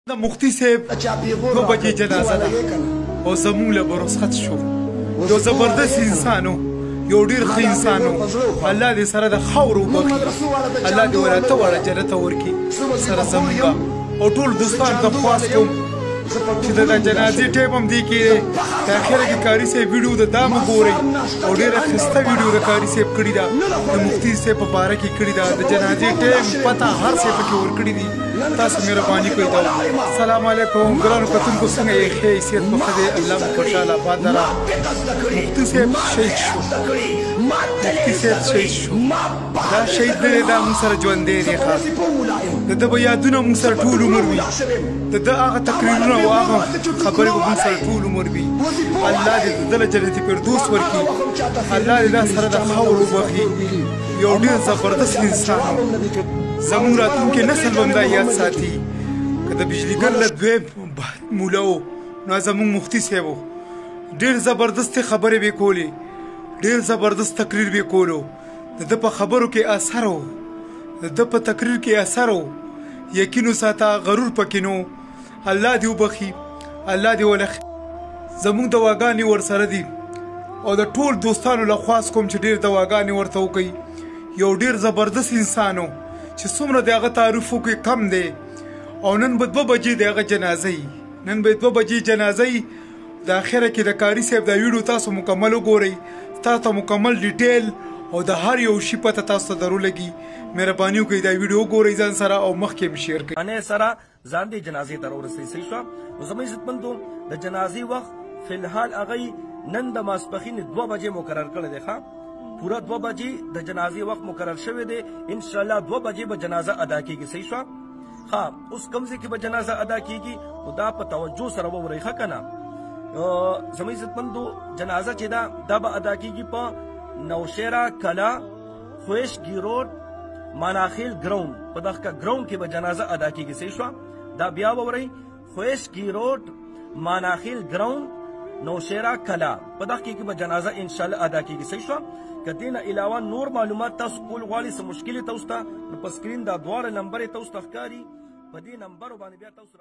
د مفتي صاحب 2 بجې جنازه ده او زموږ له به رخصت شو. یو زبردست انسان و، یو ډېر ښه انسان و. الله دې سره د خاورو وبخي، الله دې ولاته واړه جنت ته ورکړي سره زموږ. او ټول دوستانو ته خواست کوم چې د جنازې ټایم هم دې کې دی، په اخره کې قاري صاحب ویډیو د دا مو ګورئ او ډېره ښایسته ویډیو د قاري صاحب کړې ده، د مفتي صاحب په باره کې کړې ده، د جنازې ټایم پته هر څه پکې ورکړي دي. تاسو مهرباني کوئ دا. السلام علیکم ګرانو کتونکو، څنګه یې ښه حیثیت په ښه دی؟ الله مو خوشحاله آباد لره. مفتي صاحب شهید شو، مفتي صاحب شهید شو. دا شهید نه دی، دا موږ سره ژوندی دی. د ده به یادونه موږ سره ټول عمر وي، د ده هغه تقریرونه او هغه خبرې به موږ سره ټول عمر وي. الله دې د ده له جنت فردوس ورکړي، الله دې دا سره د خاورو وبخي. یو ډېر زبردست انسان و. زموږ راتلونکي نسل به هم دا یاد ساتي. که د بجلیګر له دویم موله و نو زموږ مفتي صاحب و. ډېر زبردستې خبرې به یې کولې، ډېر زبردست تقریر به یې کولو. د ده په خبرو کې اثر و، د ده په تقریر کې اثر و. یقین وساته، غرور پکې نه و. الله دې وبخي، الله دې ولخي. زموږ دواګانې ورسره دي او د ټول دوستانو له خواست کوم چې ډېر دواګانې ورته وکوئ. یو ډېر زبردست انسان و چې څومره د هغه تعریف وکړي کم دی. او نن به 2 بجې د هغه جنازه وي، نن به 2 بجې جنازه وي. د اخره کې د قاري صاحب دا ویډیو تاسو مکمل وګورئ، تاسو ته مکمل ډیټیل او د هر یو شي پته تاسو ته درولګي. مهرباني وکړئ دا ویډیو وګورئ ځان سره او مخکې هم شیر کړئ. انا سره ځان دې جنازې ته ورسېږي. صحیح شو. نو زموږ عزتمندو د جنازې وخت فی الحال هغه نن د ماسپښین 2 بجې مقرر کړی دی. ښه، پورا 2 بجې د جنازې وخت مقرر شوی دی. ان شاء الله 2 بجې به جنازه ادا کیږي. صحیح شو. ها، اوس کوم ځای کې به جنازه ادا کیږي او دا په توجه سره وورئ. ښه کنه، زموږ عزتمندو جنازه چې دا به ادا کیږي په نوشیره کلا خویشګي روډ ماناخیل ګراوند، په دغه ګراوند کې به جنازه ادا کیږي. صحیح شو. دا بیا وورئ، خویشګي روډ ماناخیل ګراوند نوشیره کلا، په دغه کې به جنازه ان شاء الله ادا کیږي. صحیح شو. کدینه علاوه نور معلومات تاسو کول غواړئ، څه مشکل تاسو ته نو په سکرین دا دواړه نمبر تاسو ته ښکاري، په دې نمبر باندې بیا تاسو